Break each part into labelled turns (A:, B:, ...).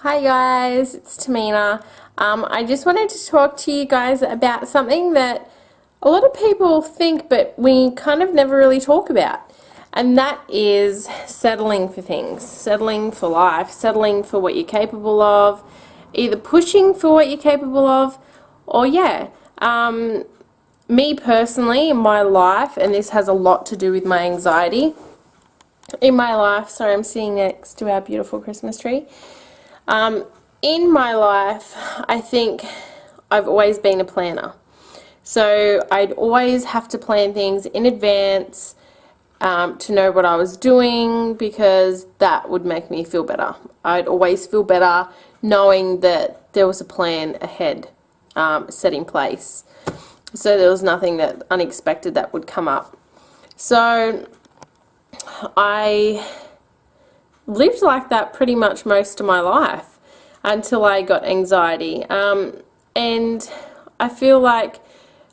A: Hi guys, it's Tamina. I just wanted to talk to you guys about something that a lot of people think but we kind of never really talk about. And that is settling for things, settling for life, settling for what you're capable of, either pushing for what you're capable of, or me personally in my life, and this has a lot to do with my anxiety in my life. Sorry, I'm sitting next to our beautiful Christmas tree. In my life, I think I've always been a planner. So I'd always have to plan things in advance to know what I was doing, because that would make me feel better. I'd always feel better knowing that there was a plan ahead set in place. So there was nothing that unexpected that would come up. So I lived like that pretty much most of my life until I got anxiety. And I feel like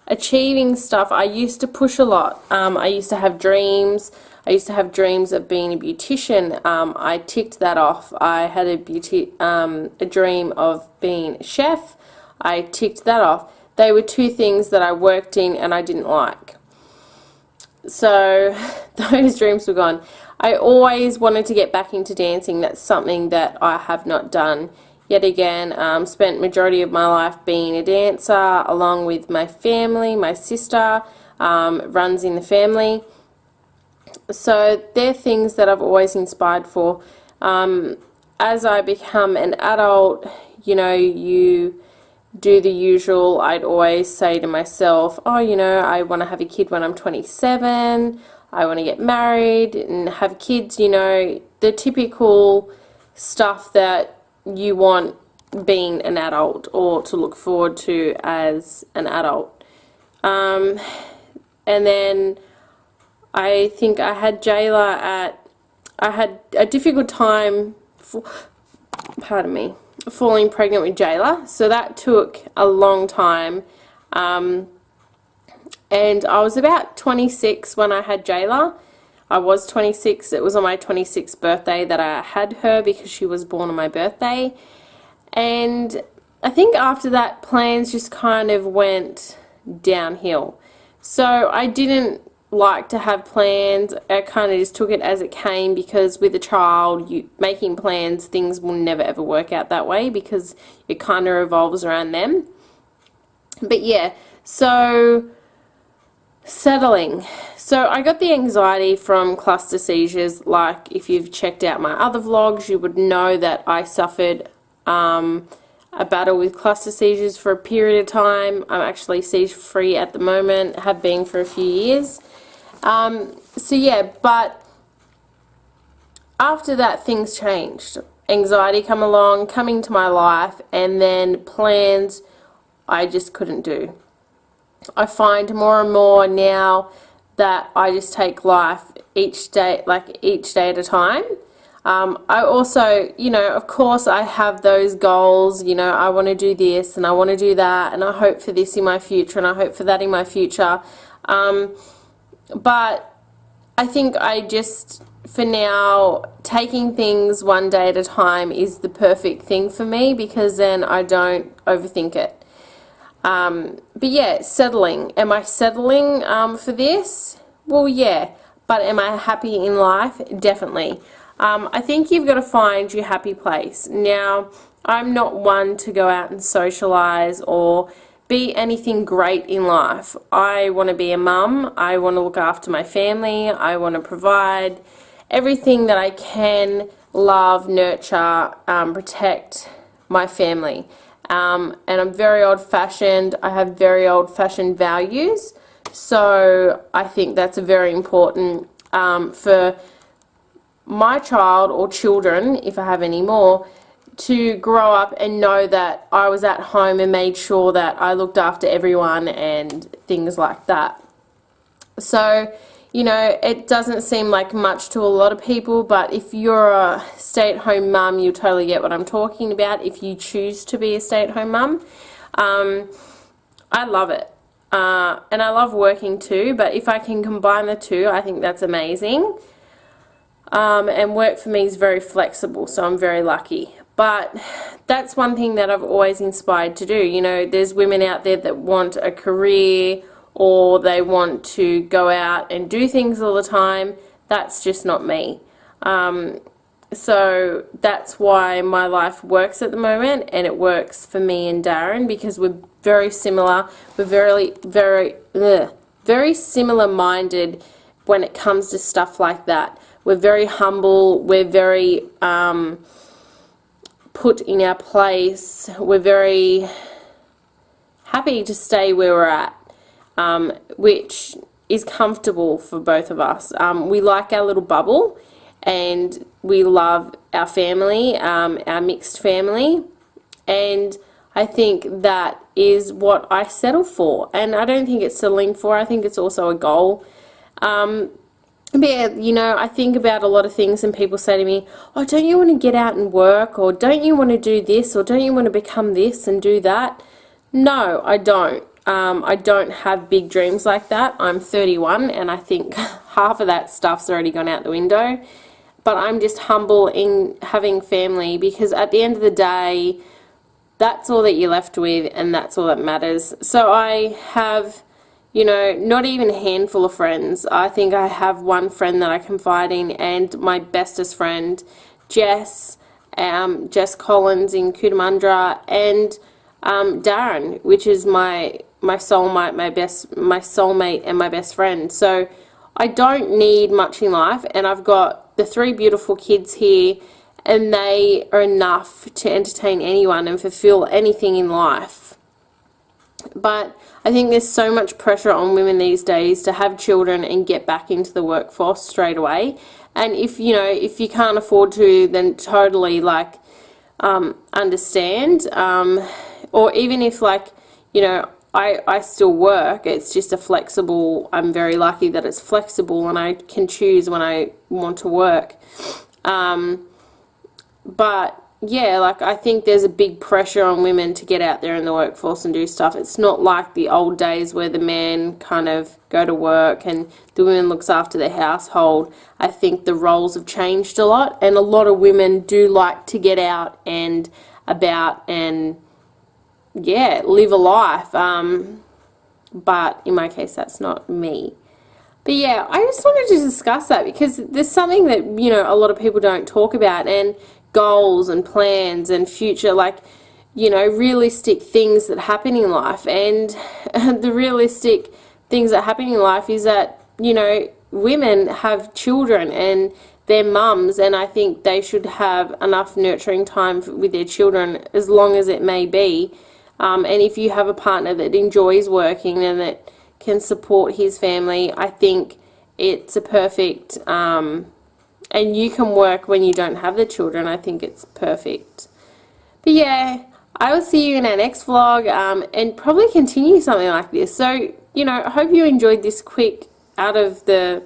A: achieving stuff, I used to push a lot. I used to have dreams. I used to have dreams of being a beautician. I ticked that off. I had a dream of being a chef. I ticked that off. They were two things that I worked in and I didn't like. So those dreams were gone. I always wanted to get back into dancing. That's something that I have not done yet again. Spent majority of my life being a dancer along with my family. My sister runs in the family. So they're things that I've always inspired for. As I become an adult, you do the usual. I'd always say to myself, I want to have a kid when I'm 27. I want to get married and have kids, the typical stuff that you want being an adult or to look forward to as an adult. And then I think I had Jayla I had a difficult time, falling pregnant with Jayla. So that took a long time. And I was about 26 when I had Jayla. I was 26. It was on my 26th birthday that I had her, because she was born on my birthday. And I think after that, plans just kind of went downhill. So I didn't like to have plans. I kind of just took it as it came, because with a child, making plans, things will never ever work out that way, because it kind of revolves around them. But yeah, so settling. So I got the anxiety from cluster seizures. Like, if you've checked out my other vlogs, you would know that I suffered a battle with cluster seizures for a period of time. I'm actually seizure free at the moment, have been for a few years. So yeah, but after that, things changed. Anxiety coming to my life, and then plans I just couldn't do. I find more and more now that I just take life each day at a time. I also, of course I have those goals, I want to do this and I want to do that, and I hope for this in my future and I hope for that in my future. But I think for now, taking things one day at a time is the perfect thing for me, because then I don't overthink it. But yeah, settling. Am I settling for this? Well, yeah. But am I happy in life? Definitely. I think you've got to find your happy place. Now, I'm not one to go out and socialize or be anything great in life. I want to be a mum. I want to look after my family. I want to provide everything that I can, love, nurture, protect my family. And I'm very old-fashioned. I have very old-fashioned values. So I think that's very important for my child or children, if I have any more, to grow up and know that I was at home and made sure that I looked after everyone and things like that. So, it doesn't seem like much to a lot of people, but if you're a stay-at-home mum, you'll totally get what I'm talking about if you choose to be a stay-at-home mum. I love it. And I love working too, but if I can combine the two, I think that's amazing. And work for me is very flexible, so I'm very lucky. But that's one thing that I've always inspired to do. You know, there's women out there that want a career or they want to go out and do things all the time. That's just not me. So that's why my life works at the moment, and it works for me and Darren because we're very similar. We're very similar minded when it comes to stuff like that. We're very humble. We're very put in our place. We're very happy to stay where we're at, which is comfortable for both of us. We like our little bubble, and we love our family, our mixed family, and I think that is what I settle for. And I don't think it's settling for, I think it's also a goal. But yeah, you know, I think about a lot of things and people say to me, oh, don't you want to get out and work, or don't you want to do this, or don't you want to become this and do that? No, I don't. I don't have big dreams like that. I'm 31 and I think half of that stuff's already gone out the window. But I'm just humble in having family, because at the end of the day, that's all that you're left with, and that's all that matters. So I have, you know, not even a handful of friends. I think I have one friend that I confide in, and my bestest friend, Jess Collins in Cootamundra, and Darren, which is my soulmate, my soulmate and my best friend. So I don't need much in life, and I've got the 3 beautiful kids here, and they are enough to entertain anyone and fulfill anything in life. But I think there's so much pressure on women these days to have children and get back into the workforce straight away. And if you can't afford to, then totally understand. Or even if I still work, it's just I'm very lucky that it's flexible and I can choose when I want to work. But yeah, I think there's a big pressure on women to get out there in the workforce and do stuff. It's not like the old days where the man kind of go to work and the woman looks after the household. I think the roles have changed a lot, and a lot of women do like to get out and about and yeah, live a life. But in my case, that's not me. But yeah, I just wanted to discuss that because there's something that, you know, a lot of people don't talk about, and goals and plans and future, realistic things that happen in life. And the realistic things that happen in life is that, you know, women have children and they're mums, and I think they should have enough nurturing time with their children, as long as it may be. And if you have a partner that enjoys working and that can support his family, I think it's a perfect, and you can work when you don't have the children. I think it's perfect. But yeah, I will see you in our next vlog, and probably continue something like this. So, you know, I hope you enjoyed this quick out of the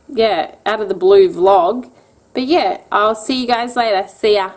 A: blue vlog. But yeah, I'll see you guys later. See ya.